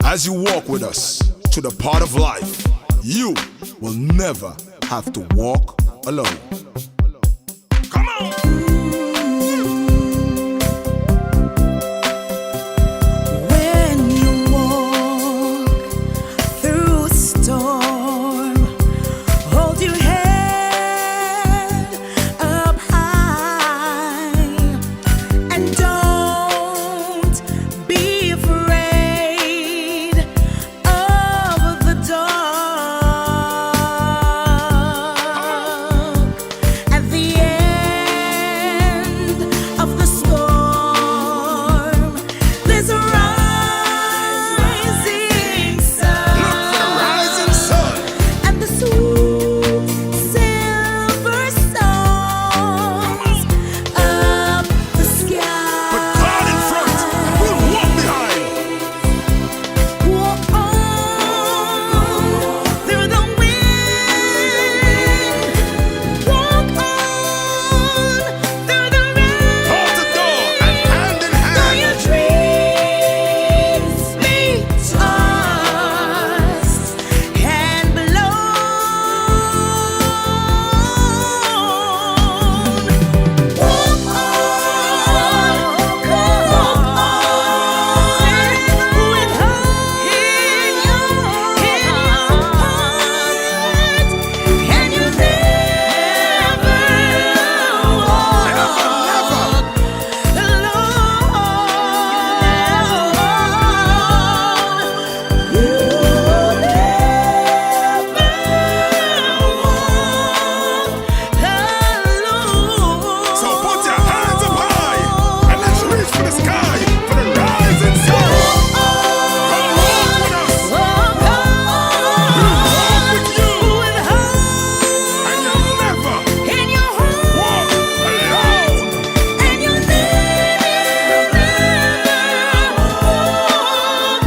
As you walk with us to the part of life, you will never have to walk alone. Come on! When you walk through a storm, hold your head up high and don't be afraid of the dark. At the end of the storm, there's a rising sun. Look for the rising sun. And the sweet silver songs of the sky. Put God in front, we'll walk behind. Walk on through the wind. Walk on through the rain. Door to door and hand in Though hand. your dreams be tossed and blown, walk on, with hope in your heart, and you never walk alone. So put your hands up high and let's reach for the sky for the rising sun. Come walk with us. We'll walk with you. And you'll never walk alone. Never walk alone.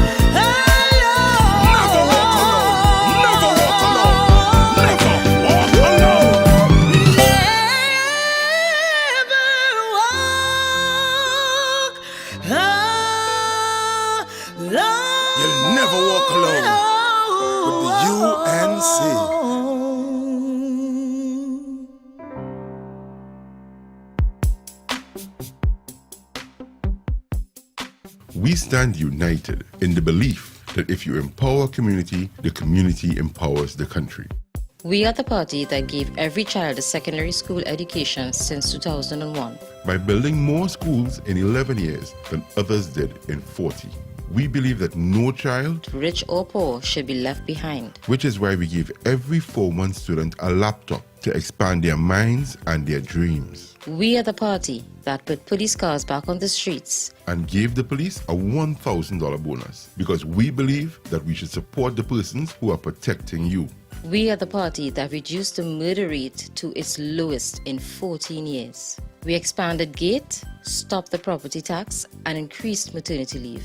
Never walk alone. Never walk alone. You'll never walk alone with the UNC. We stand united in the belief that if you empower a community, the community empowers the country. We are the party that gave every child a secondary school education since 2001. By building more schools in 11 years than others did in 40. We believe that no child, Rich or poor, should be left behind. which is why we give every 4-month student a laptop to expand their minds and their dreams, We are the party that put police cars back on the streets. and gave the police a $1,000 bonus because we believe that we should support the persons who are protecting you. We are the party that reduced the murder rate to its lowest in 14 years. We expanded GATE, stopped the property tax, and increased maternity leave.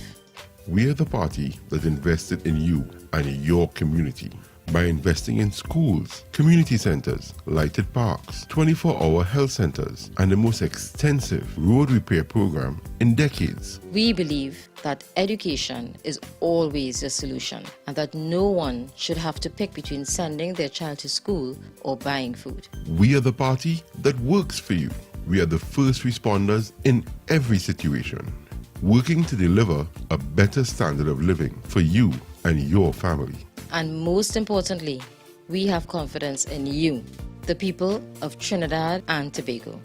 We are the party that invested in you and your community by investing in schools, community centers, lighted parks, 24-hour health centers, and the most extensive road repair program in decades. We believe that education is always a solution and that no one should have to pick between sending their child to school or buying food. We are the party that works for you. We are the first responders in every situation, working to deliver a better standard of living for you and your family. And most importantly, we have confidence in you, the people of Trinidad and Tobago.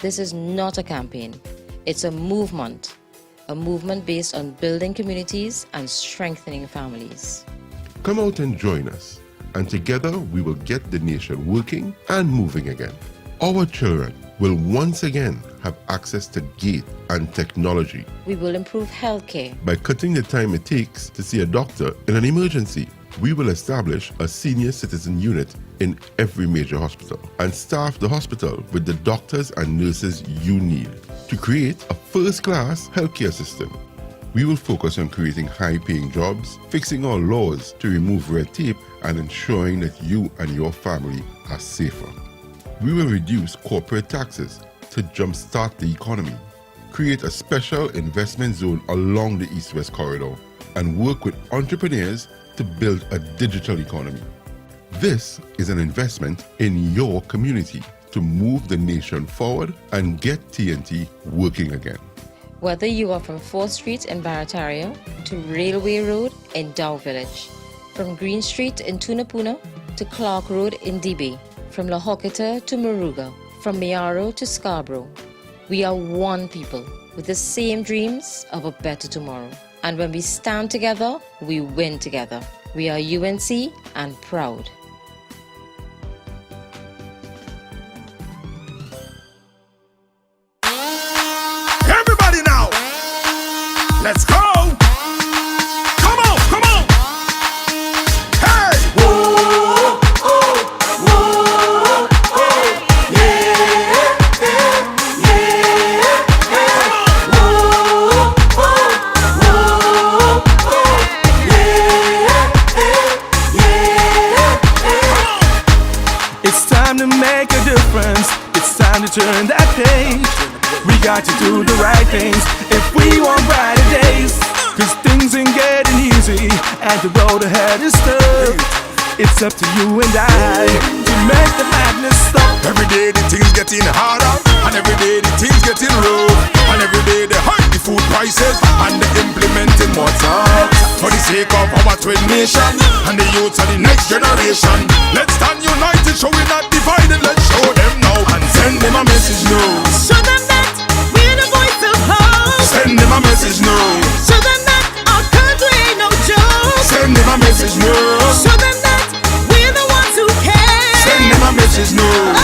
This is not a campaign, it's a movement based on building communities and strengthening families. Come out and join us, and together we will get the nation working and moving again. Our children will once again have access to GATE and technology We will improve healthcare. by cutting the time it takes to see a doctor in an emergency. We will establish a senior citizen unit in every major hospital and staff the hospital with the doctors and nurses you need to create a first-class healthcare system. We will focus on creating high-paying jobs, fixing our laws to remove red tape, and ensuring that you and your family are safer. We will reduce corporate taxes to jumpstart the economy, create a special investment zone along the East-West corridor, and work with entrepreneurs to build a digital economy. This is an investment in your community to move the nation forward and get TNT working again. Whether you are from 4th Street in Barataria to Railway Road in Dow Village, from Green Street in Tunapuna to Clark Road in Dibay, from La Hoqueta to Moruga, from Mayaro to Scarborough, we are one people with the same dreams of a better tomorrow. And when we stand together, we win together. We are UNC and proud. Everybody now, let's go. Come on, come on. Hey. Whoa, oh, whoa, oh, yeah, yeah, yeah. Whoa, oh, whoa, oh, yeah, yeah. It's time to make a difference. It's time to turn that page. We got to do the right things if we want brighter days. Cause things ain't getting easy and the road ahead is tough. It's up to you and I to make the madness stop. Every day the things getting harder, and every day the things getting rough, and every day they hike the food prices and they implementing more tax for the sake of our twin nation and the youths of the next generation. Let's stand united, show we not divided. Let's show them now and send them a message now. Show them that we're the voice of hope. Send them a message now. Show them that our country ain't no joke. Send them a message now. Show them that we're the ones who care. Send them a message now. Oh,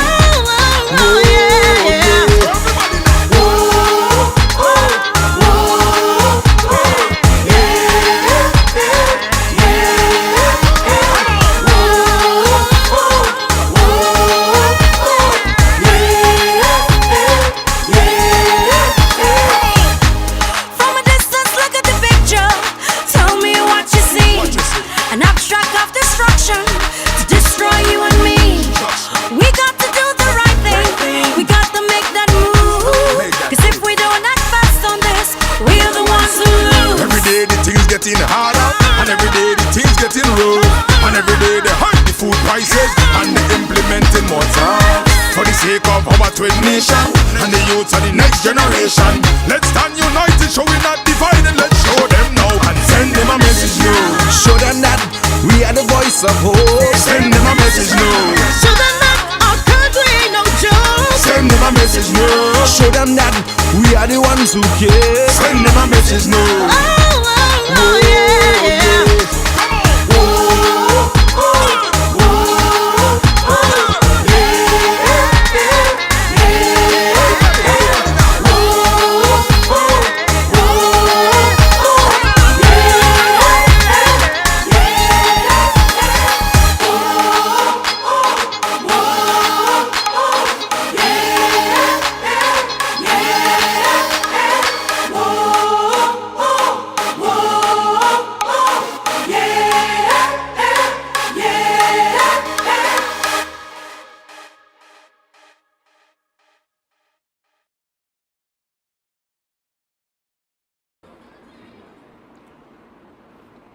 oh, oh, yeah, yeah. Everybody now. Whoa, oh, whoa, oh, yeah, yeah, yeah. Whoa, oh, whoa, oh, yeah, yeah. From a distance, look at the picture. Tell me what you see. What you see? An abstract of destruction to destroy you and me. We got to do the right thing. We got to make that move. Cause if we don't act fast on this, we're the ones who lose. Every day the things getting harder, and every day the things getting rough, and every day they hike the food prices and they implementing more tax for the sake of our twin nation and the youths of the next generation. Let's stand united, show we not divided. Let's show them now and send them a message now. Show them that we are the voice of hope. Send them a message now. Show them that our country ain't no joke. Send them a message now. Show them that we are the ones who care. Send them a message now. Oh, oh, oh, yeah, yeah.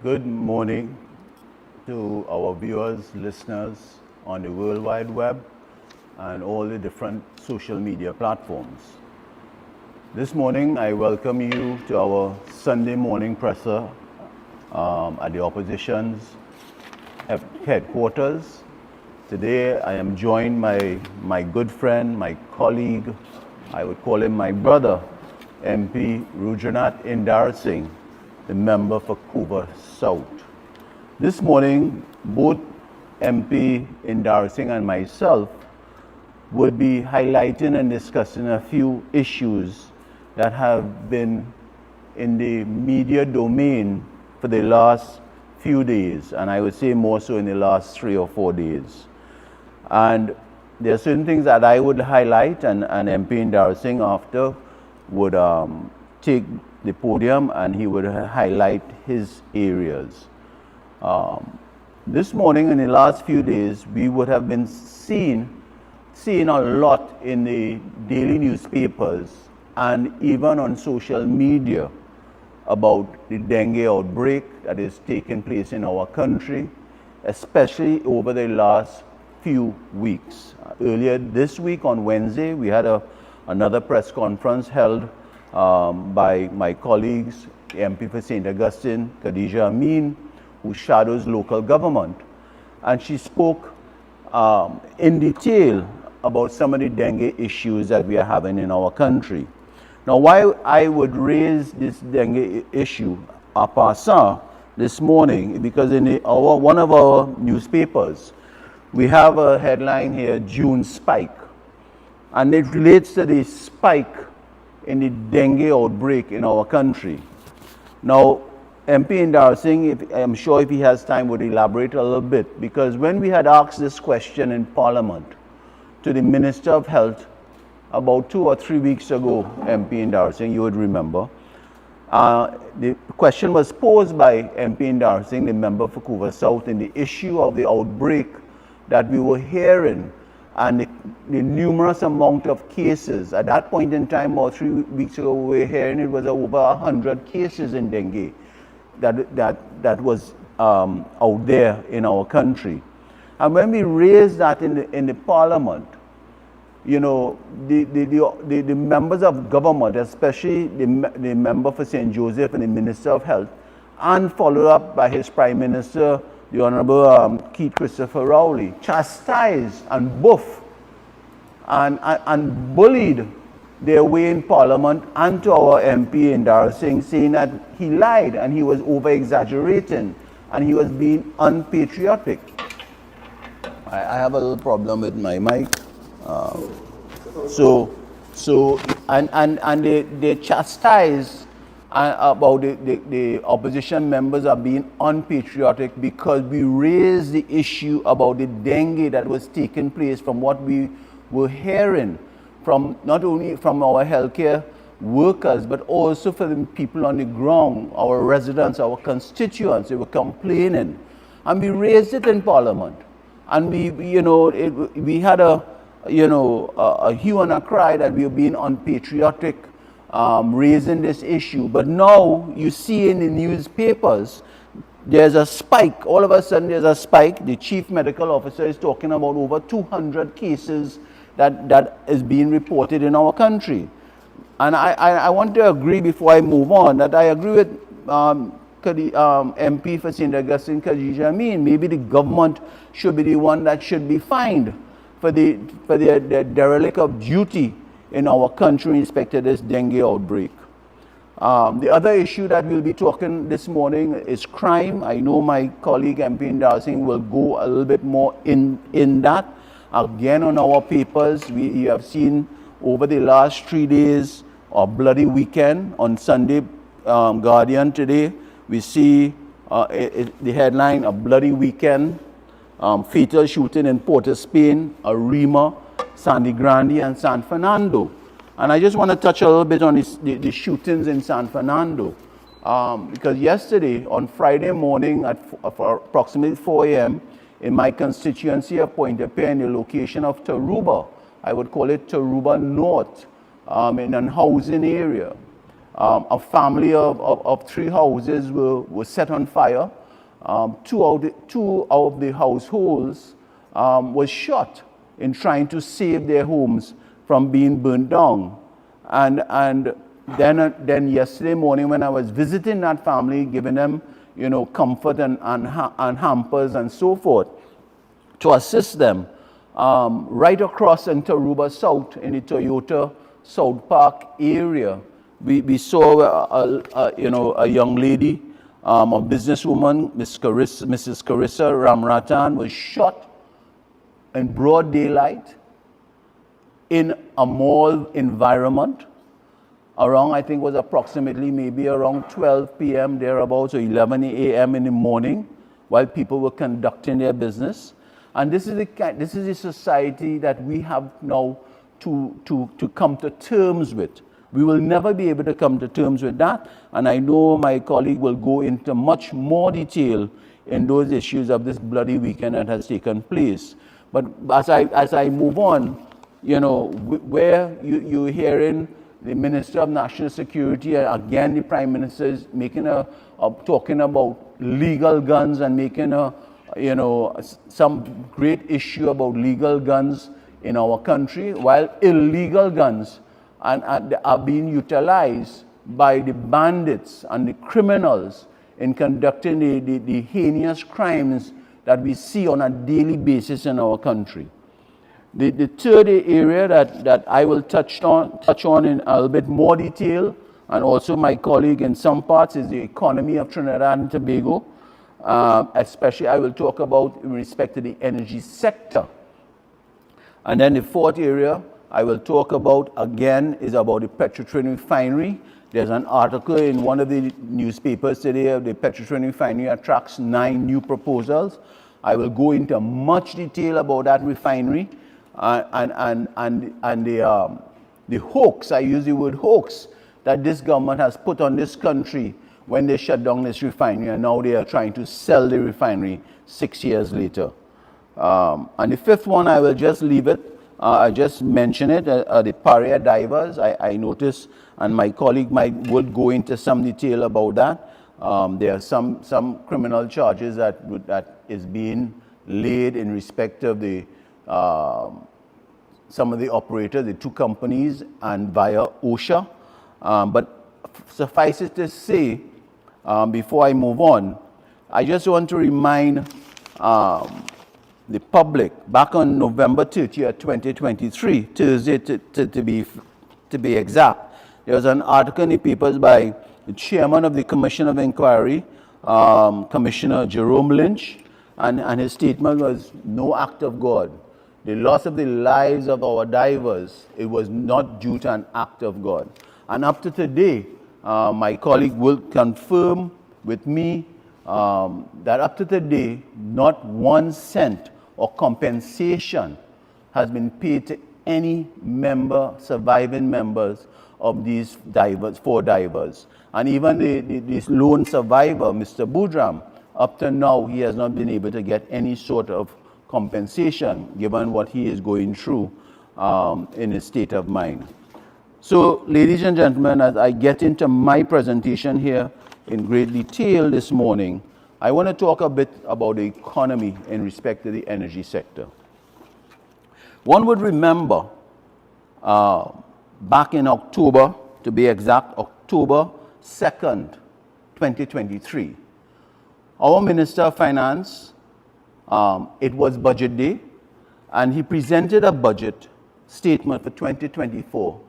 Good morning to our viewers, listeners on the World Wide Web and all the different social media platforms. This morning, I welcome you to our Sunday morning presser at the opposition's headquarters. Today, I am joined by my good friend, my colleague, I would call him my brother, MP Rudranath Indarsingh, the member for Couva South. This morning, both MP Indarsingh and myself would be highlighting and discussing a few issues that have been in the media domain for the last few days, and I would say more so in the last 3 or 4 days. And there are certain things that I would highlight, and MP Indarsingh after would take the podium and he would highlight his areas. This morning, in the last few days, we would have been seeing a lot in the daily newspapers and even on social media about the dengue outbreak that is taking place in our country, especially over the last few weeks. Earlier this week on Wednesday, we had another press conference held by my colleagues, the MP for St. Augustine, Khadija Amin, who shadows local government. And she spoke in detail about some of the dengue issues that we are having in our country. Now, why I would raise this dengue issue en passant this morning, because in one of our newspapers, we have a headline here, June spike, and it relates to the spike in the dengue outbreak in our country. Now, MP Indarsingh, I'm sure if he has time, would elaborate a little bit, because when we had asked this question in Parliament to the Minister of Health about 2 or 3 weeks ago, MP Indarsingh, you would remember, the question was posed by MP Indarsingh, the member for Couva South, in the issue of the outbreak that we were hearing and the numerous amount of cases. At that point in time, about 3 weeks ago, we were hearing it was over 100 cases in dengue that was out there in our country. And when we raised that in the Parliament, you know, the members of government, especially the member for St. Joseph and the Minister of Health, and followed up by his Prime Minister, the Honorable Keith Christopher Rowley, chastised and buffed and bullied their way in Parliament and to our MP Indarsingh, saying that he lied and he was over-exaggerating and he was being unpatriotic. I have a little problem with my mic. They chastise about the opposition members are being unpatriotic because we raised the issue about the dengue that was taking place from what we were hearing from not only from our healthcare workers but also for the people on the ground, our residents, our constituents. They were complaining, and we raised it in Parliament, and we had a hue and a cry that we were being unpatriotic, raising this issue. But now you see in the newspapers, there's a spike. All of a sudden there's a spike. The chief medical officer is talking about over 200 cases that is being reported in our country. And I want to agree before I move on that I agree with MP for St. Augustine, Khadija Amin. Maybe the government should be the one that should be fined for their derelict of duty in our country in respect to this dengue outbreak. The other issue that we'll be talking this morning is crime. I know my colleague MP Indarsingh will go a little bit more in that. Again, on our papers, we have seen over the last 3 days a bloody weekend. On Sunday, Guardian today, we see the headline, a bloody weekend, fatal shooting in Port of Spain, Arima, Sandy Grande, and San Fernando. And I just want to touch a little bit on the shootings in San Fernando. Because yesterday, on Friday morning at approximately 4 a.m., in my constituency of Pointe-a-Pierre, in the location of Taruba, I would call it Taruba North, in a housing area, a family of 3 houses were set on fire. Two of the households was shot in trying to save their homes from being burned down. And then yesterday morning when I was visiting that family, giving them comfort and hampers and so forth to assist them, right across in Taruba South in the Toyota South Park area, we saw a young lady, a businesswoman, Mrs. Carissa Ramratan, was shot in broad daylight in a mall environment around, I think was approximately maybe around 12 p.m. thereabouts, or 11 a.m. in the morning, while people were conducting their business. And this is the society that we have now to come to terms with. We will never be able to come to terms with that, and I know my colleague will go into much more detail in those issues of this bloody weekend that has taken place. But as I move on, where you're hearing the Minister of National Security, again the Prime Minister is talking about legal guns and making some great issue about legal guns in our country, while illegal guns are being utilized by the bandits and the criminals in conducting the heinous crimes that we see on a daily basis in our country. The third area that I will touch on in a little bit more detail, and also my colleague in some parts, is the economy of Trinidad and Tobago. Especially I will talk about in respect to the energy sector. And then the fourth area I will talk about again is about the Petrotrin refinery. There's an article in one of the newspapers today of the Petrotrin refinery attracts 9 new proposals. I will go into much detail about that refinery and the hoax, I use the word hoax, that this government has put on this country when they shut down this refinery, and now they are trying to sell the refinery 6 years later. And the fifth one, I will just leave it. I just mentioned it, the Paria divers. I noticed, and my colleague would go into some detail about that. There are some criminal charges that is being laid in respect of the some of the operators, the 2 companies, and via OSHA. But suffice it to say, before I move on, I just want to remind the public, back on November 30th, 2023, Thursday to be exact, there was an article in the papers by the chairman of the Commission of Inquiry, Commissioner Jerome Lynch, and his statement was no act of God. The loss of the lives of our divers, it was not due to an act of God. And up to today, my colleague will confirm with me that up to today, not 1 cent or compensation has been paid to any surviving members of these divers, 4 divers. And even this lone survivor, Mr. Budram, up to now, he has not been able to get any sort of compensation given what he is going through in his state of mind. So, ladies and gentlemen, as I get into my presentation here in great detail this morning, I want to talk a bit about the economy in respect to the energy sector. One would remember back in October, to be exact, October 2nd, 2023, our Minister of Finance, it was budget day, and he presented a budget statement for 2024.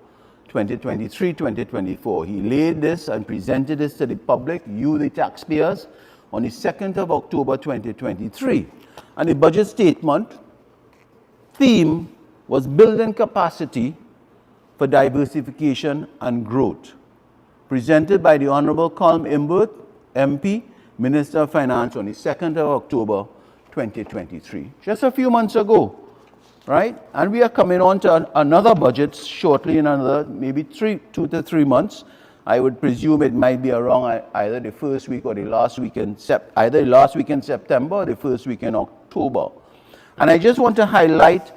2023, 2024. He laid this and presented this to the public, you the taxpayers, on the 2nd of October 2023. And the budget statement theme was building capacity for diversification and growth, presented by the Honorable Colm Imbert, MP, Minister of Finance, on the 2nd of October 2023. Just a few months ago. Right? And we are coming on to another budget shortly in another maybe 2 to 3 months. I would presume it might be around either the first week or the last week in either the last week in September or the first week in October. And I just want to highlight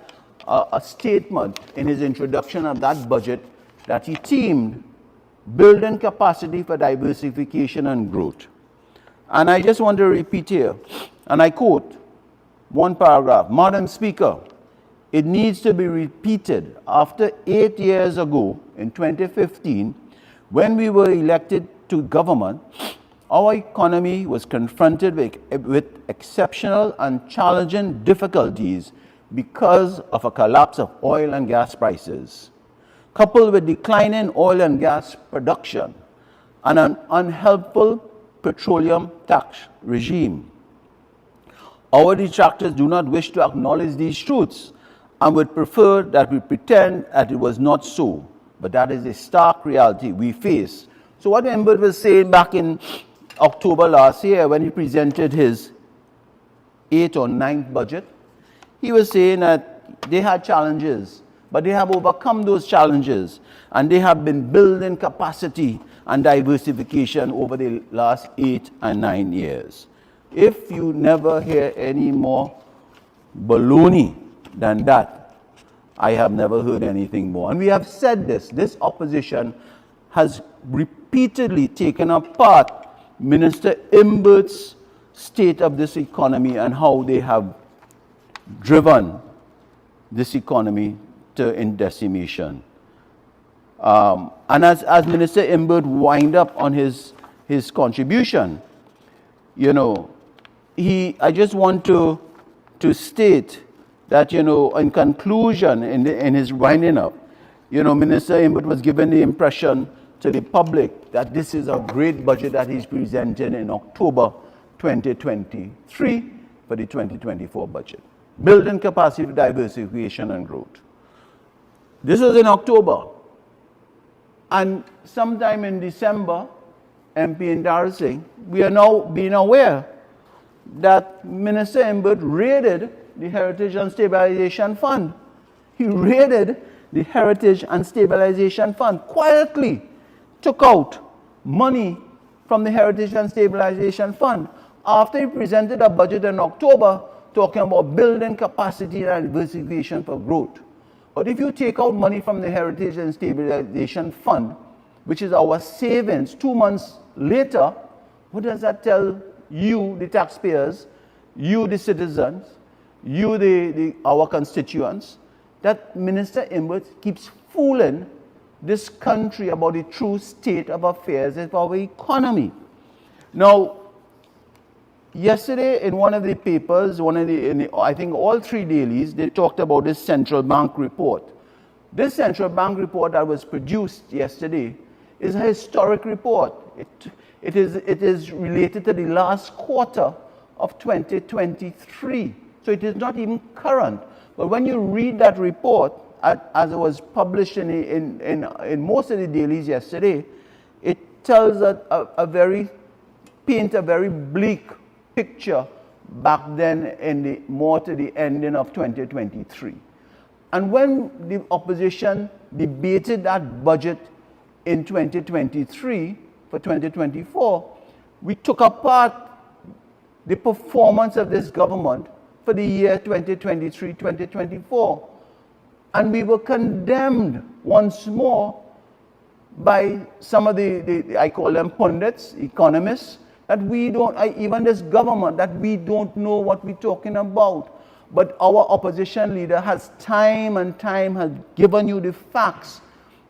a statement in his introduction of that budget that he themed building capacity for diversification and growth. And I just want to repeat here, and I quote one paragraph, Madam Speaker, it needs to be repeated after 8 years ago, in 2015, when we were elected to government, our economy was confronted with exceptional and challenging difficulties because of a collapse of oil and gas prices, coupled with declining oil and gas production and an unhelpful petroleum tax regime. Our detractors do not wish to acknowledge these truths and would prefer that we pretend that it was not so. But that is a stark reality we face. So what Imbert was saying back in October last year when he presented his 8th or 9th budget, he was saying that they had challenges, but they have overcome those challenges, and they have been building capacity and diversification over the last 8 and 9 years. If you never hear any more baloney than that, I have never heard anything more. And we have said this opposition has repeatedly taken apart Minister Imbert's state of this economy and how they have driven this economy in decimation. And as Minister Imbert wind up on his contribution, you know, I just want to state that, you know, in conclusion, in his winding up, you know, Minister Imbert was given the impression to the public that this is a great budget that he's presented in October 2023 for the 2024 budget. Building capacity for diversification and growth. This was in October. And sometime in December, MP Indarsingh, we are now being aware that Minister Imbert raided the Heritage and Stabilization Fund. He raided the Heritage and Stabilization Fund, quietly took out money from the Heritage and Stabilization Fund after he presented a budget in October talking about building capacity and diversification for growth. But if you take out money from the Heritage and Stabilization Fund, which is our savings, 2 months later, what does that tell you, the taxpayers, you, the citizens, you, our constituents, that Minister Imbert keeps fooling this country about the true state of affairs of our economy. Now, yesterday in one of the papers, I think all 3 dailies, they talked about this central bank report. This central bank report that was produced yesterday is a historic report. It is related to the last quarter of 2023. So it is not even current. But when you read that report, as it was published in most of the dailies yesterday, it tells paints a very bleak picture back then more to the ending of 2023. And when the opposition debated that budget in 2023 for 2024, we took apart the performance of this government for the year 2023-2024. And we were condemned once more by some of I call them pundits, economists, that we don't, even this government, that we don't know what we're talking about. But our opposition leader has time and time has given you the facts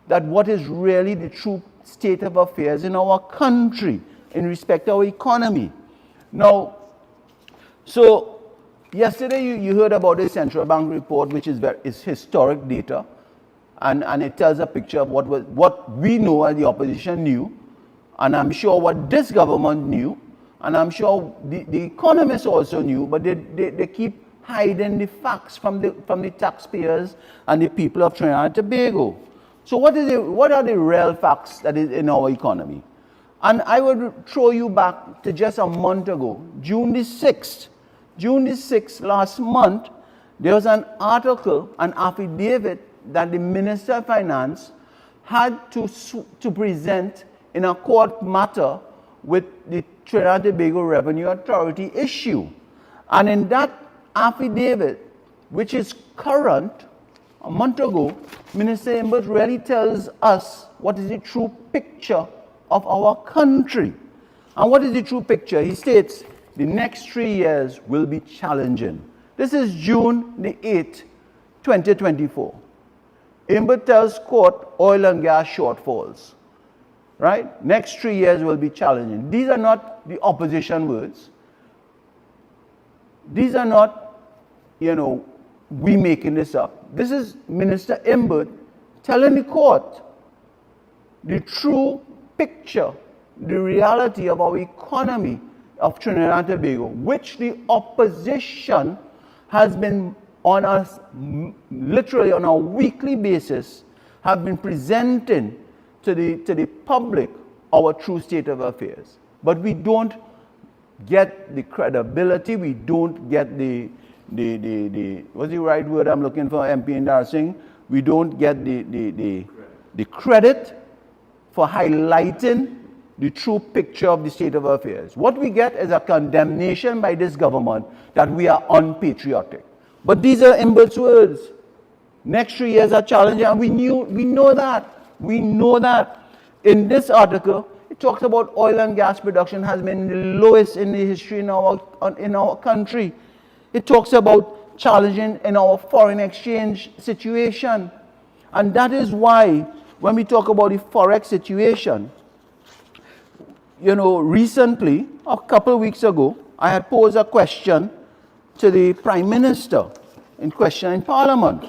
that what is really the true state of affairs in our country in respect to our economy. Now, so yesterday you heard about the central bank report, which is historic data, and it tells a picture of what we know and the opposition knew, and I'm sure what this government knew, and I'm sure the economists also knew, but they keep hiding the facts from the taxpayers and the people of Trinidad and Tobago. So what are the real facts that is in our economy? And I would throw you back to just a month ago, June the 6th. June the 6th, last month, there was an article, an affidavit that the Minister of Finance had to present in a court matter with the Trinidad and Tobago Revenue Authority issue. And in that affidavit, which is current, a month ago, Minister Imbert really tells us what is the true picture of our country. And what is the true picture? He states, the next 3 years will be challenging. This is June the 8th, 2024. Imbert tells court oil and gas shortfalls. Right? Next 3 years will be challenging. These are not the opposition words. These are not, we making this up. This is Minister Imbert telling the court the true picture, the reality of our economy of Trinidad and Tobago, which the opposition has been on us literally on a weekly basis, have been presenting to the public our true state of affairs. But we don't get the credibility, we don't get the what's the right word I'm looking for, MP Indarsingh? We don't get the credit for highlighting the true picture of the state of affairs. What we get is a condemnation by this government that we are unpatriotic. But these are Imbert's words. Next 3 years are challenging, and we know that. We know that. In this article, it talks about oil and gas production has been the lowest in the history in our country. It talks about challenging in our foreign exchange situation. And that is why when we talk about the forex situation, recently, a couple of weeks ago, I had posed a question to the Prime Minister in question in Parliament.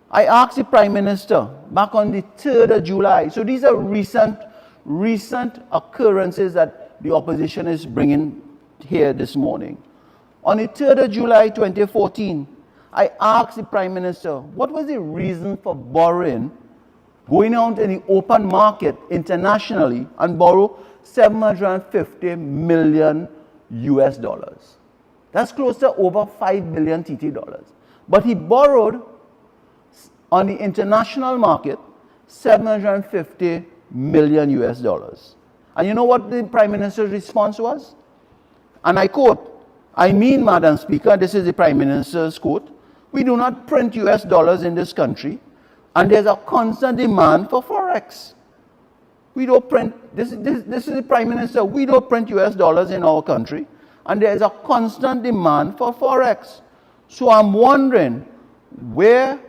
I asked the Prime Minister back on the 3rd of July. So these are recent occurrences that the opposition is bringing here this morning. On the 3rd of July 2014, I asked the Prime Minister, what was the reason for borrowing, going out in the open market internationally and borrow $750 million US dollars. That's close to over 5 billion TT dollars. But he borrowed on the international market $750 million US dollars. And you know what the Prime Minister's response was? And I quote, "I mean, Madam Speaker," this is the Prime Minister's quote, "we do not print US dollars in this country, and there's a constant demand for forex. We don't print," this is the Prime Minister, "we don't print US dollars in our country, and there's a constant demand for forex. So I'm wondering where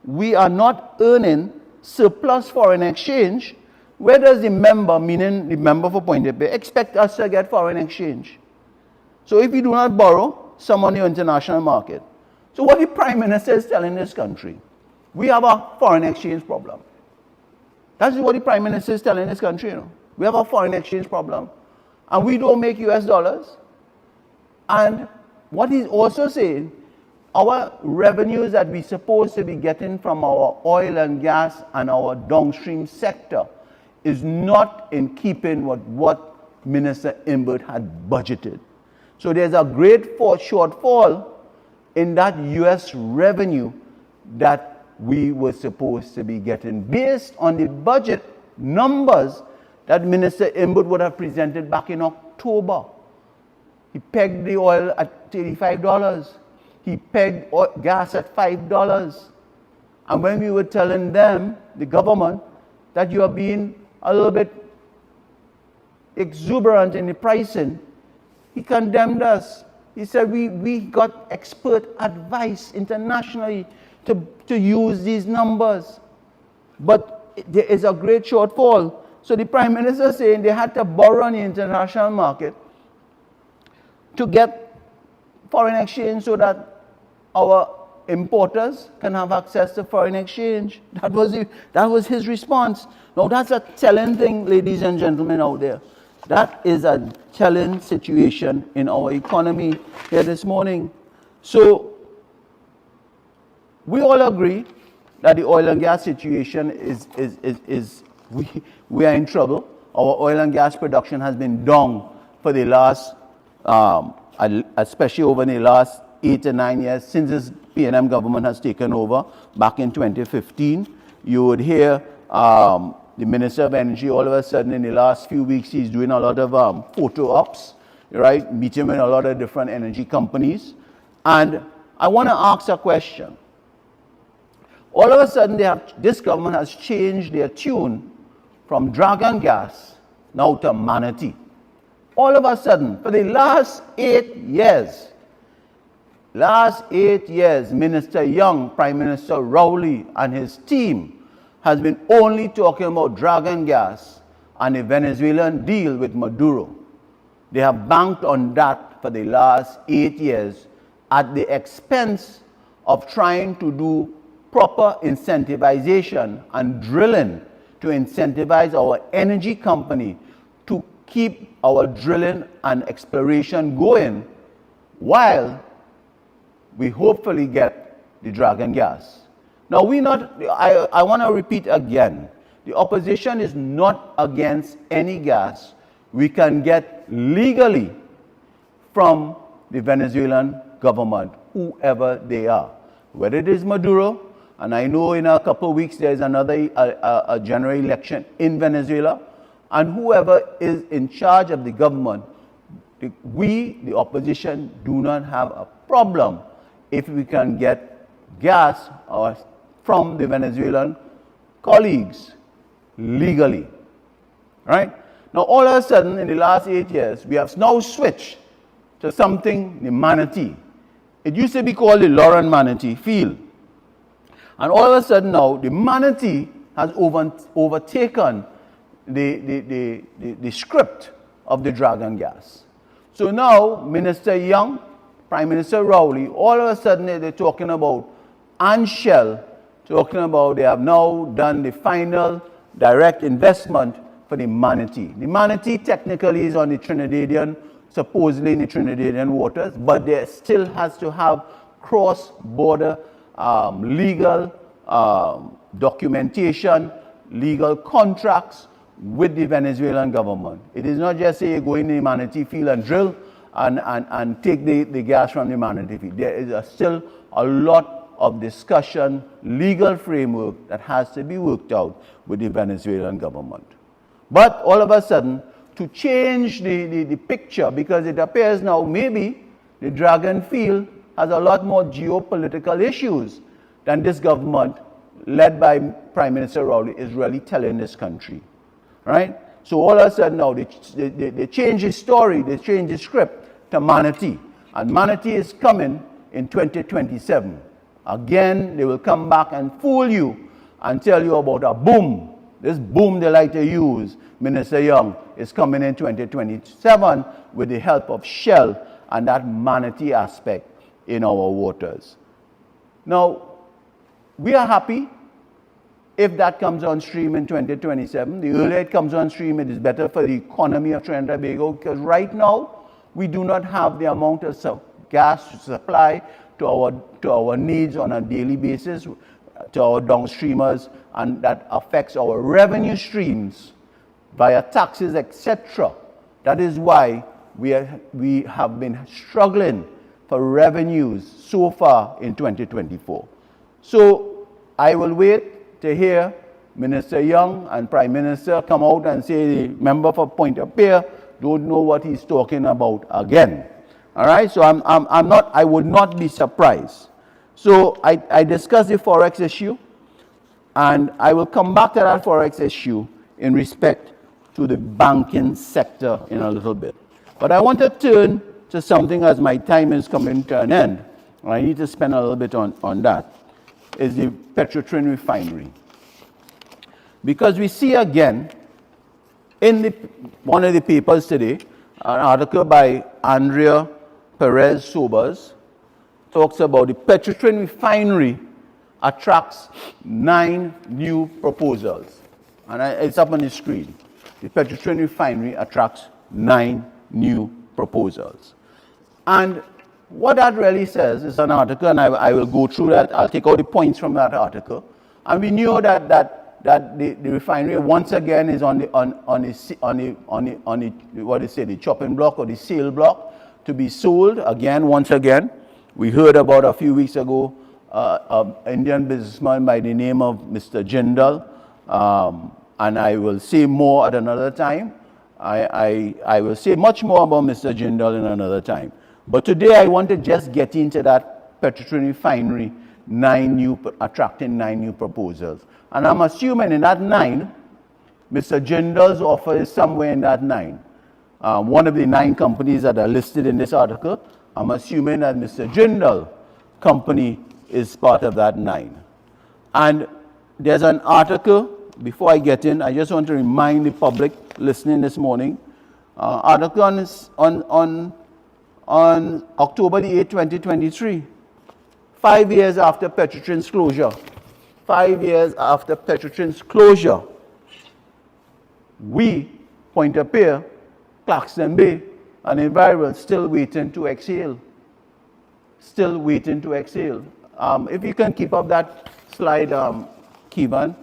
we are not earning surplus foreign exchange, where does the member, meaning the member for Point A, expect us to get foreign exchange? So if we do not borrow some on the international market." So what the Prime Minister is telling this country, we have a foreign exchange problem. That's what the Prime Minister is telling this country, We have a foreign exchange problem. And we don't make US dollars. And what he's also saying, our revenues that we're supposed to be getting from our oil and gas and our downstream sector is not in keeping with what Minister Imbert had budgeted. So there's a great shortfall in that US revenue that we were supposed to be getting based on the budget numbers that Minister Imbert would have presented back in October. He pegged the oil at $35. He pegged gas at $5. And when we were telling them, the government, that you are being a little bit exuberant in the pricing, he condemned us. He said we got expert advice internationally to use these numbers. But there is a great shortfall. So the Prime Minister is saying they had to borrow on the international market to get foreign exchange so that our importers can have access to foreign exchange. That was his response. Now that's a telling thing, ladies and gentlemen out there. That is a telling situation in our economy here this morning. So we all agree that the oil and gas situation we are in trouble. Our oil and gas production has been down for the last, especially over the last 8 to 9 years since this PNM government has taken over back in 2015. You would hear the Minister of Energy all of a sudden in the last few weeks, he's doing a lot of photo ops, right? Meeting with a lot of different energy companies. And I want to ask a question. All of a sudden, this government has changed their tune from dragon gas now to manatee. All of a sudden, for the last 8 years, Minister Young, Prime Minister Rowley, and his team has been only talking about dragon gas and the Venezuelan deal with Maduro. They have banked on that for the last 8 years at the expense of trying to do proper incentivization and drilling to incentivize our energy company to keep our drilling and exploration going while we hopefully get the dragon gas. Now, I want to repeat again, the opposition is not against any gas we can get legally from the Venezuelan government, whoever they are. Whether it is Maduro, and I know in a couple of weeks there's another a general election in Venezuela, and whoever is in charge of the government, we, the opposition, do not have a problem if we can get gas or from the Venezuelan colleagues legally. Right? Now, all of a sudden, in the last 8 years, we have now switched to something, the Manatee. It used to be called the Lauren Manatee Field. And all of a sudden now, the Manatee has overtaken the script of the Dragon gas. So now, Minister Young, Prime Minister Rowley, all of a sudden they're talking about, and Shell, talking about they have now done the final direct investment for the Manatee. The Manatee technically is on the Trinidadian, supposedly in the Trinidadian waters, but there still has to have cross-border legal documentation, legal contracts with the Venezuelan government. It is not just say you go in the Manatee field and drill and take the gas from the Manatee field. There is still a lot of discussion, legal framework that has to be worked out with the Venezuelan government. But all of a sudden, to change the picture, because it appears now maybe the Dragon field has a lot more geopolitical issues than this government, led by Prime Minister Rowley, is really telling this country. Right? So all of a sudden now, they change the story, they change the script to Manatee. And Manatee is coming in 2027. Again, they will come back and fool you and tell you about a boom. This boom they like to use, Minister Young, is coming in 2027 with the help of Shell and that Manatee aspect in our waters. Now, we are happy if that comes on stream in 2027. The earlier it comes on stream, it is better for the economy of Trinidad and Tobago, because right now, we do not have the amount of gas supply to our needs on a daily basis, to our downstreamers, and that affects our revenue streams via taxes, etc. That is why we have been struggling for revenues so far in 2024. So I will wait to hear Minister Young and Prime Minister come out and say the member for Point-a-Pierre don't know what he's talking about again. All right, so I would not be surprised. So I discussed the Forex issue, and I will come back to that Forex issue in respect to the banking sector in a little bit. But I want to turn to something, as my time is coming to an end. I need to spend a little bit on that, is the Petrotrin refinery. Because we see again, in one of the papers today, an article by Andrea Perez Sobers talks about the Petrotrin refinery attracts 9 new proposals. And it's up on the screen. The Petrotrin refinery attracts 9 new proposals. And what that really says is an article, and I will go through that. I'll take all the points from that article. And we knew that the refinery once again is on the what they say, the chopping block or the sale block to be sold again. Once again, we heard about a few weeks ago an Indian businessman by the name of Mr. Jindal, and I will say more at another time. I will say much more about Mr. Jindal in another time. But today I want to just get into that Petrotrin refinery, attracting 9 new proposals. And I'm assuming in that 9, Mr. Jindal's offer is somewhere in that 9. One of the 9 companies that are listed in this article, I'm assuming that Mr. Jindal company is part of that 9. And there's an article, before I get in, I just want to remind the public listening this morning, article on October the 8th, 2023, 5 years after Petrotrin's closure. 5 years after Petrotrin's closure, we, Point-a-Pierre, Claxton Bay, and Environment still waiting to exhale. Still waiting to exhale. If you can keep up that slide, Kevin,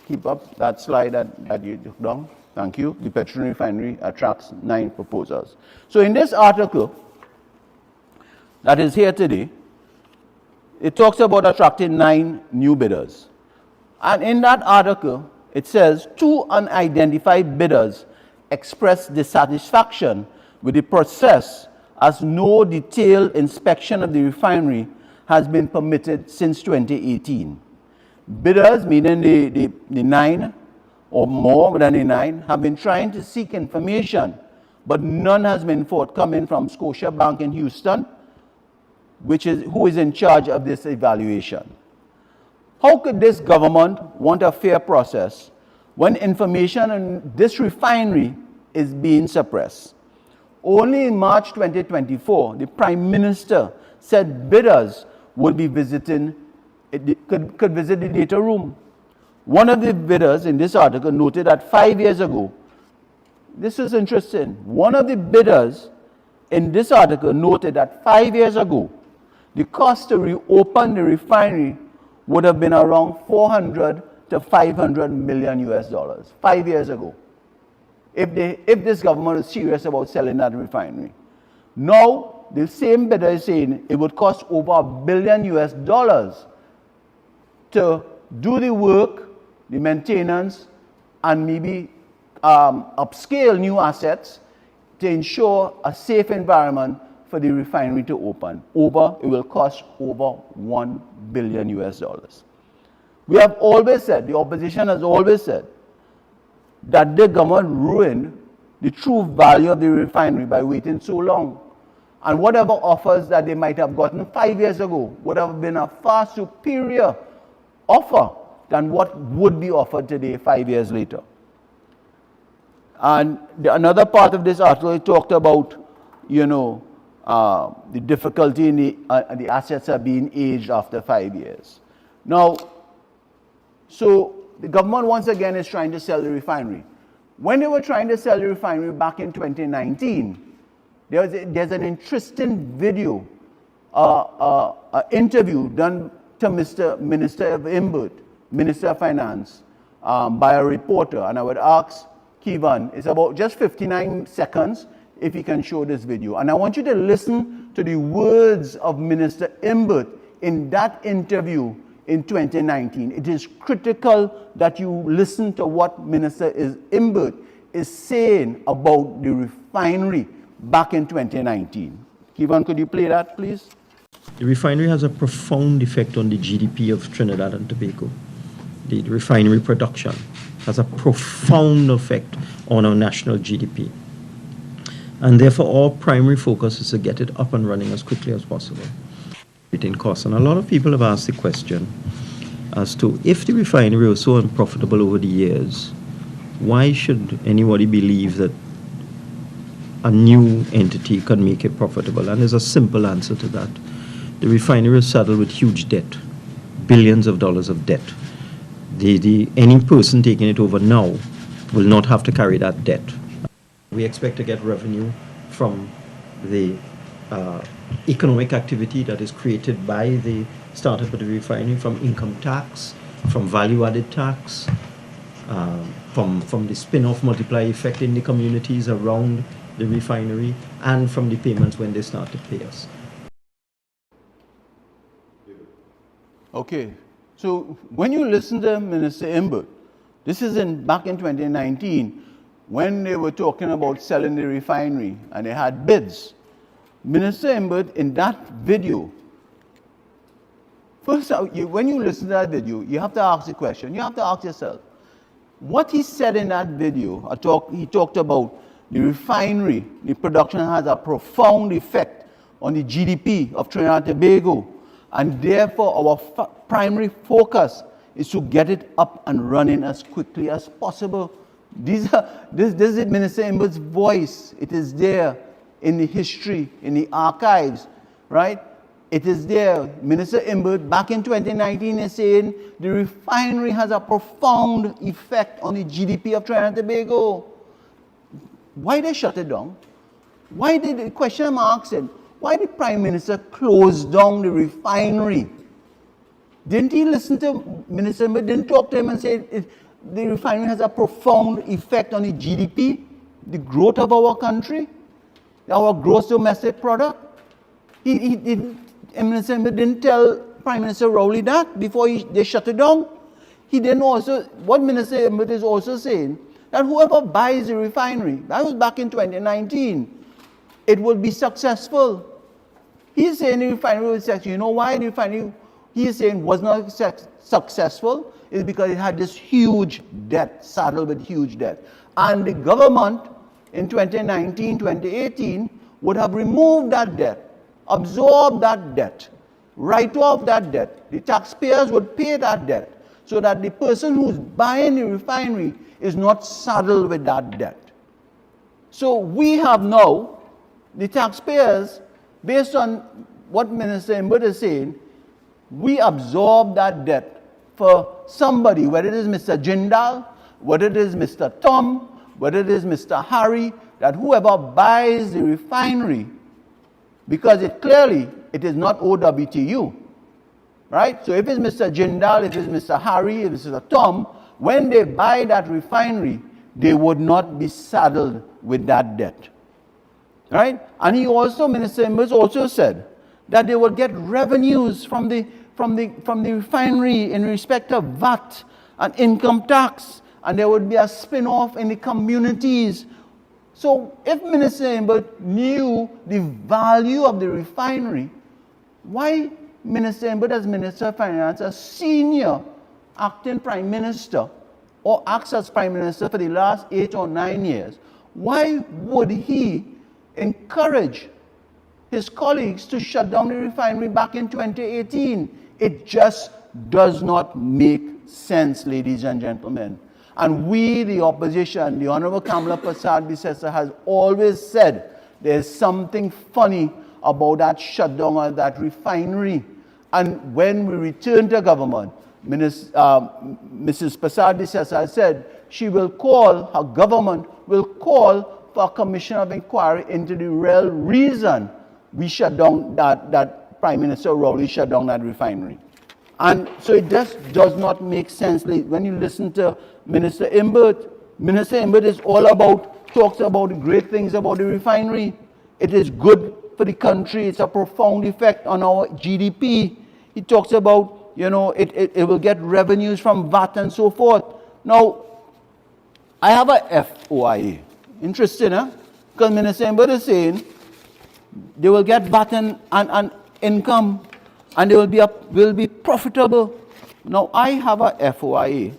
keep up that slide that you took down. Thank you. The Petrotrin refinery attracts 9 proposals. So in this article that is here today, it talks about attracting 9 new bidders. And in that article, it says 2 unidentified bidders expressed dissatisfaction with the process, as no detailed inspection of the refinery has been permitted since 2018. Bidders, meaning the 9 or more than the 9, have been trying to seek information, but none has been forthcoming from Scotiabank in Houston, who is in charge of this evaluation. How could this government want a fair process when information on this refinery is being suppressed? Only in March 2024, the Prime Minister said bidders would be could visit the data room. One of the bidders in this article noted that 5 years ago, this is interesting, one of the bidders in this article noted that 5 years ago, the cost to reopen the refinery would have been around 400 to 500 million US dollars, 5 years ago, if this government is serious about selling that refinery. Now, the same bidder is saying it would cost over $1 billion US dollars to do the work, the maintenance, and maybe upscale new assets to ensure a safe environment for the refinery to open. It will cost over $1 billion US dollars. We have always said, the opposition has always said, that the government ruined the true value of the refinery by waiting so long. And whatever offers that they might have gotten 5 years ago would have been a far superior offer than what would be offered today 5 years later. And another part of this article talked about, the difficulty in the assets are being aged after 5 years. Now, so the government once again is trying to sell the refinery. When they were trying to sell the refinery back in 2019, there's an interesting video, interview done to Mr. Minister of Minister of Finance, by a reporter. And I would ask Kevin, it's about just 59 seconds, if he can show this video. And I want you to listen to the words of Minister Imbert in that interview in 2019. It is critical that you listen to what Minister Imbert is saying about the refinery back in 2019. Kevin, could you play that, please? The refinery has a profound effect on the GDP of Trinidad and Tobago. The refinery production has a profound effect on our national GDP. And therefore, our primary focus is to get it up and running as quickly as possible. In costs. And a lot of people have asked the question as to if the refinery was so unprofitable over the years, why should anybody believe that a new entity can make it profitable? And there's a simple answer to that. The refinery is saddled with huge debt, billions of dollars of debt. Any person taking it over now will not have to carry that debt. We expect to get revenue from the economic activity that is created by the startup of the refinery, from income tax, from value-added tax, from the spin-off multiplier effect in the communities around the refinery, and from the payments when they start to pay us. Okay, so when you listen to Minister Imbert, this is back in 2019, when they were talking about selling the refinery and they had bids. Minister Imbert, in that video, first, when you listen to that video, you have to ask the question, you have to ask yourself, what he said in that video, he talked about the refinery, the production has a profound effect on the GDP of Trinidad and Tobago, and therefore our primary focus is to get it up and running as quickly as possible. This is Minister Imbert's voice. It is there in the history, in the archives, right? It is there. Minister Imbert, back in 2019, is saying the refinery has a profound effect on the GDP of Trinidad and Tobago. Why they shut it down? Why did the question I'm asking? Why did Prime Minister close down the refinery? Didn't he listen to Minister Imbert? Didn't talk to him and say the refinery has a profound effect on the GDP, the growth of our country, our gross domestic product? Minister Imbert didn't tell Prime Minister Rowley that before they shut it down. He didn't also, what Minister Imbert is also saying, that whoever buys the refinery, that was back in 2019, it will be successful. He's saying the refinery will be successful. You know why? The refinery he is saying was not successful is because it had this huge debt, saddled with huge debt. And the government in 2019, 2018 would have removed that debt, absorbed that debt, write off that debt. The taxpayers would pay that debt so that the person who's buying the refinery is not saddled with that debt. So we have now, the taxpayers, based on what Minister Imbert is saying, we absorb that debt for somebody, whether it is Mr. Jindal, whether it is Mr. Tom, whether it is Mr. Harry, that whoever buys the refinery, because it is not OWTU, right? So if it's Mr. Jindal, if it's Mr. Harry, if it's Mr. Tom, when they buy that refinery, they would not be saddled with that debt, right? And he also, Minister Imbers also said that they will get revenues from the refinery in respect of VAT and income tax, and there would be a spin-off in the communities. So if Minister Imbert knew the value of the refinery, why Minister Imbert as Minister of Finance, a senior acting Prime Minister, or acts as Prime Minister for the last 8 or 9 years, why would he encourage his colleagues to shut down the refinery back in 2018? It just does not make sense, ladies and gentlemen. And we, the opposition, the Honorable Kamala Persad-Bissessar has always said there's something funny about that shutdown of that refinery. And when we return to government, Mrs. Persad-Bissessar said she will call, her government will call for a commission of inquiry into the real reason we shut down that Prime Minister Rowley shut down that refinery. And so it just does not make sense. When you listen to Minister Imbert is all about, talks about the great things about the refinery. It is good for the country. It's a profound effect on our GDP. He talks about, it will get revenues from VAT and so forth. Now, I have a FOIA. Interesting, huh? Because Minister Imbert is saying they will get VAT and income, and they will be profitable. Now, I have a FOIA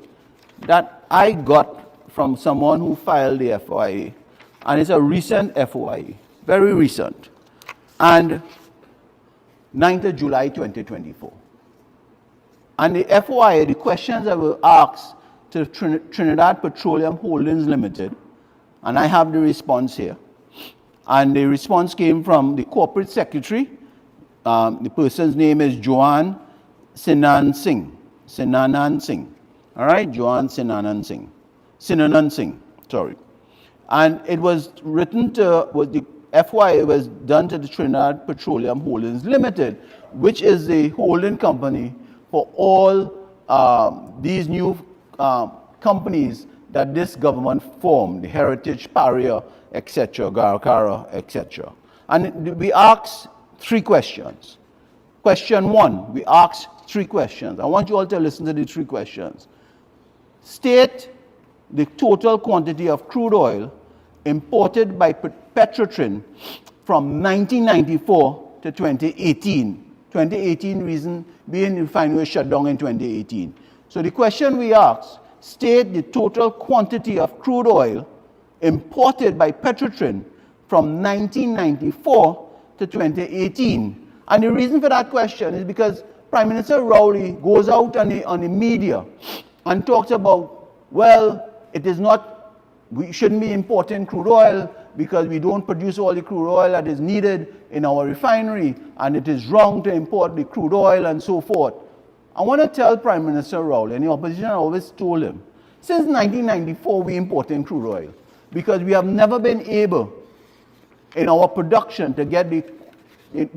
that I got from someone who filed the FOIA, and it's a recent FOIA, very recent, and 9th of July 2024. And the FOIA, the questions that were asked to Trinidad Petroleum Holdings Limited, and I have the response here. And the response came from the corporate secretary. The person's name is Joanne Sinanan Singh. All right, Joanne Sinanan Singh, sorry. And it was written to, the FYI was done to the Trinidad Petroleum Holdings Limited, which is the holding company for all these new companies that this government formed, the Heritage, Paria, etc., Garakara, etc. And we asked 3 questions. Question 1, we asked 3 questions. I want you all to listen to the 3 questions. State the total quantity of crude oil imported by Petrotrin from 1994 to 2018. 2018 reason being the refinery was shut down in 2018. So the question we asked, state the total quantity of crude oil imported by Petrotrin from 1994 to 2018. And the reason for that question is because Prime Minister Rowley goes out on the media and talks about, well, it is not, we shouldn't be importing crude oil because we don't produce all the crude oil that is needed in our refinery, and it is wrong to import the crude oil and so forth. I want to tell Prime Minister Rowley, and the opposition always told him, since 1994 we importing crude oil because we have never been able in our production to get the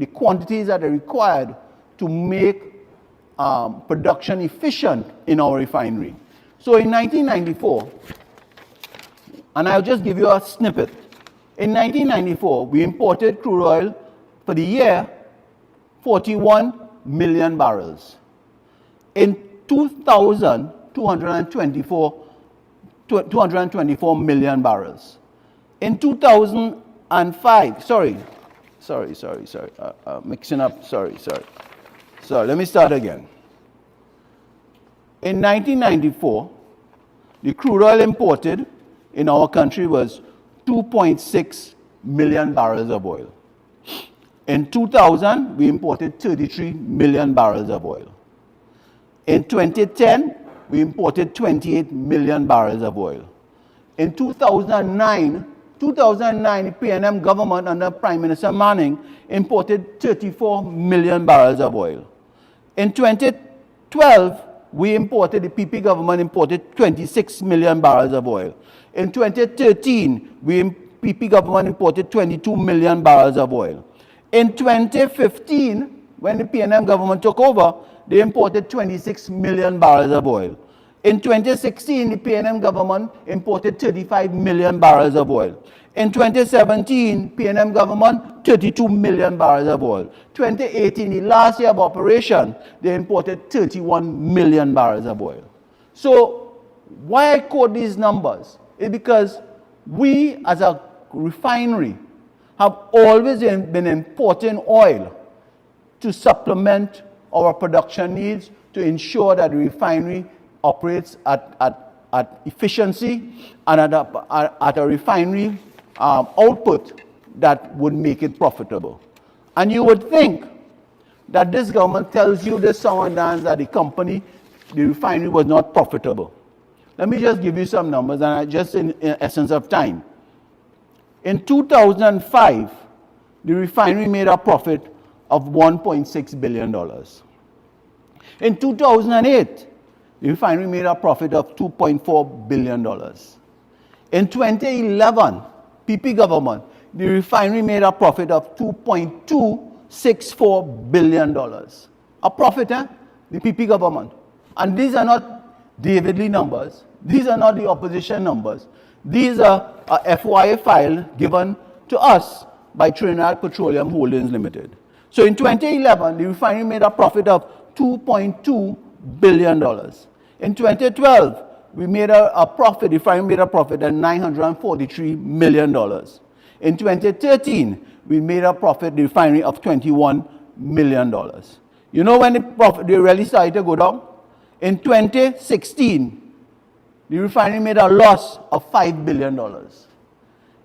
quantities that are required to make production efficient in our refinery. So in 1994, and I'll just give you a snippet. In 1994, we imported crude oil for the year 41 million barrels. In 2000, 224 million barrels. In 2005, mixing up, sorry. So let me start again. In 1994, the crude oil imported in our country was 2.6 million barrels of oil. In 2000, we imported 33 million barrels of oil. In 2010, we imported 28 million barrels of oil. In 2009, the PNM government under Prime Minister Manning imported 34 million barrels of oil. In 2012, the PP government imported 26 million barrels of oil. In 2013, PP government imported 22 million barrels of oil. In 2015, when the PNM government took over, they imported 26 million barrels of oil. In 2016, the PNM government imported 35 million barrels of oil. In 2017, PNM government, 32 million barrels of oil. 2018, the last year of operation, they imported 31 million barrels of oil. So why I quote these numbers is because we as a refinery have always been importing oil to supplement our production needs to ensure that the refinery operates at efficiency and at a refinery output that would make it profitable. And you would think that this government tells you this song and dance that the refinery was not profitable. Let me just give you some numbers, and just in essence of time. In 2005, the refinery made a profit of $1.6 billion. In 2008, the refinery made a profit of $2.4 billion. In 2011, PP government, the refinery made a profit of $2.264 billion. A profit, the PP government. And these are not David Lee numbers. These are not the opposition numbers. These are a FYI file given to us by Trinidad Petroleum Holdings Limited. So in 2011, the refinery made a profit of $2.2 billion. In 2012, the refinery made a profit of $943 million. In 2013, we made a profit, the refinery, of $21 million. You know when they really started to go down? In 2016, the refinery made a loss of $5 billion.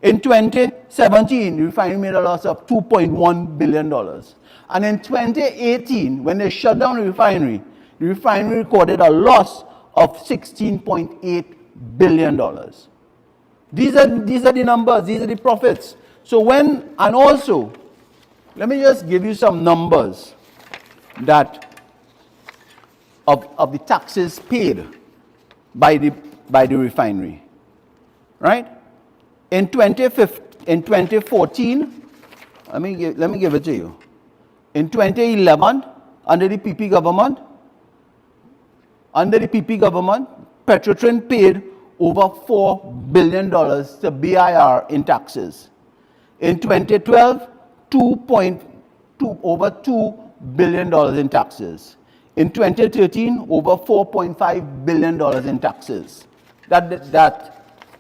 In 2017, the refinery made a loss of $2.1 billion. And in 2018, when they shut down the refinery recorded a loss of $16.8 billion. These are the numbers, these are the profits. So and also, let me just give you some numbers that of the taxes paid by the refinery, right? In 2014, let me give it to you. In 2011, under the PP government, Petrotrin paid over $4 billion to BIR in taxes. In 2012, over $2 billion in taxes. In 2013, over $4.5 billion in taxes that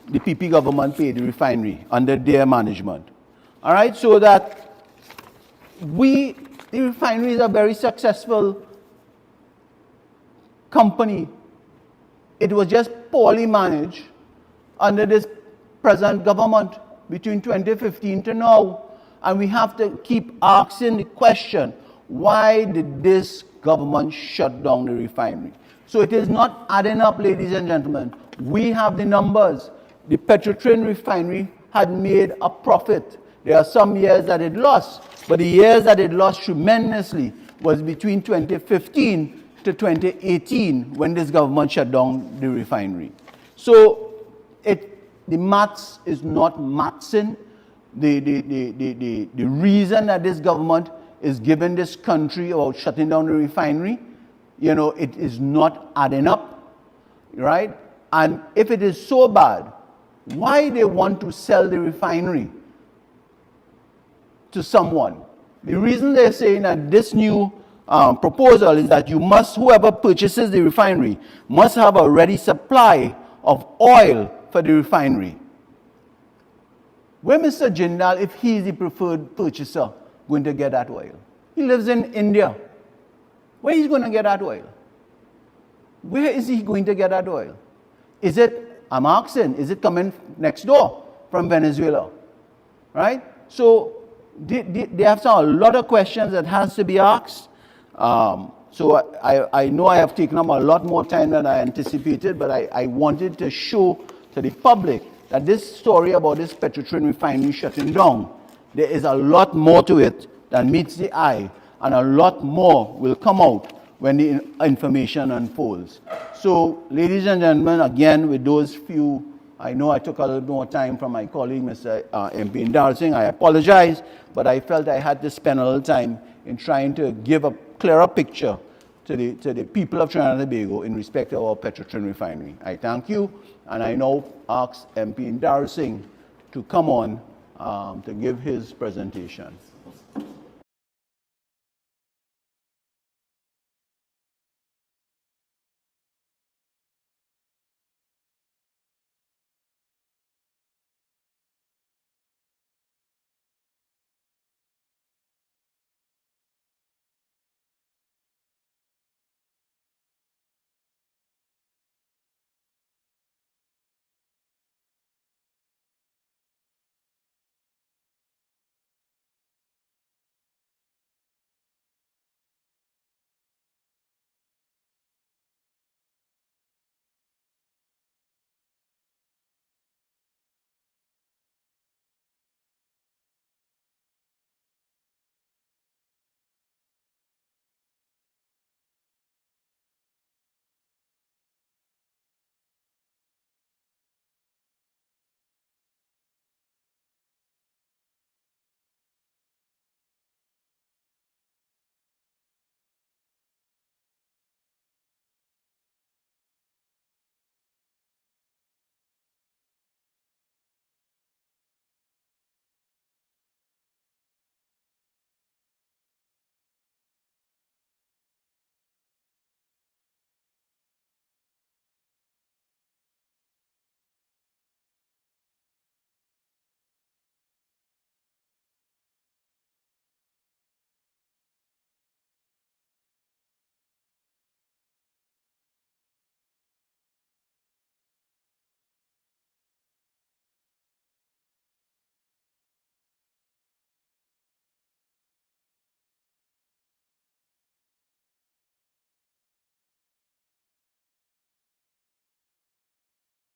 the PP government paid the refinery under their management. All right, so that the refinery is a very successful company. It was just poorly managed under this present government between 2015 to now. And we have to keep asking the question, why did this government shut down the refinery? So it is not adding up, ladies and gentlemen. We have the numbers. The Petrotrin refinery had made a profit. There are some years that it lost, but the years that it lost tremendously was between 2015 to 2018 when this government shut down the refinery. So the maths is not mathsing. The reason that this government is giving this country about shutting down the refinery, it is not adding up, right? And if it is so bad, why they want to sell the refinery to someone? The reason they're saying that this new proposal is that whoever purchases the refinery must have a ready supply of oil for the refinery. Where Mr. Jindal, if he is the preferred purchaser, going to get that oil? He lives in India. Where is he going to get that oil? Where is he going to get that oil? Is it, I'm asking, is it coming next door from Venezuela? Right? So they have a lot of questions that has to be asked. So I know I have taken up a lot more time than I anticipated, but I wanted to show to the public that this story about this Petrotrin refinery shutting down, there is a lot more to it than meets the eye, and a lot more will come out when the information unfolds. So, ladies and gentlemen, again, with those few, I know I took a little more time from my colleague, Mr. MP Indarsingh. I apologize, but I felt I had to spend a little time in trying to give a clearer picture to the people of Trinidad and Tobago in respect to our Petrotrin refinery. I thank you, and I now ask MP Indarsingh to come on to give his presentation.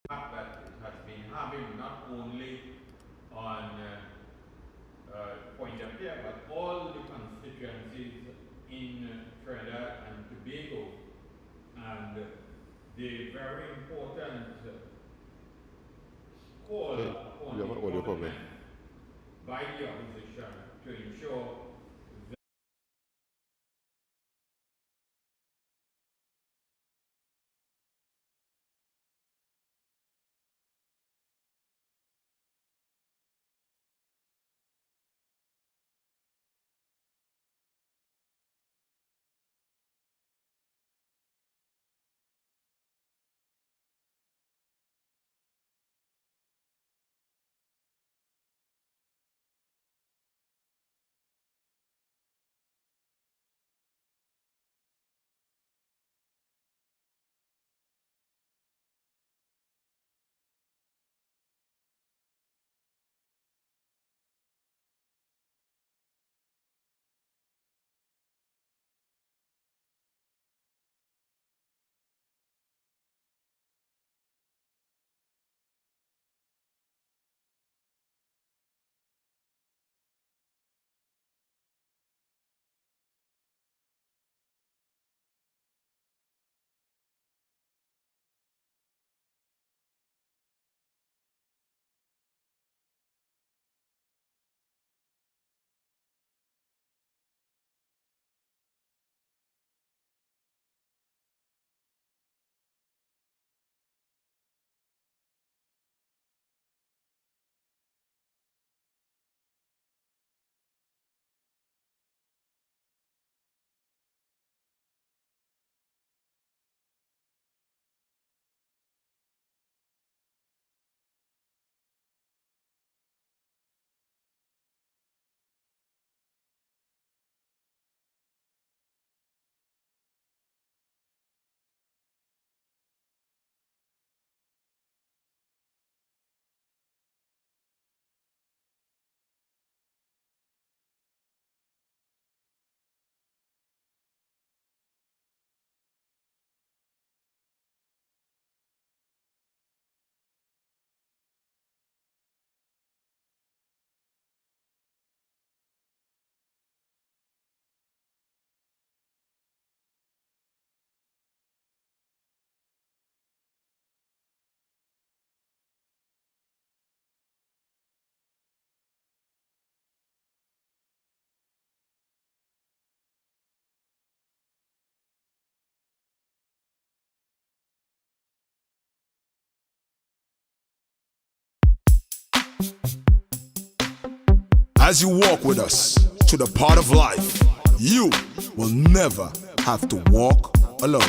That it has been having not only on Point of View, but all the constituencies in Trinidad and Tobago, and the very important call upon the government by the opposition to ensure As you walk with us to the part of life, you will never have to walk alone.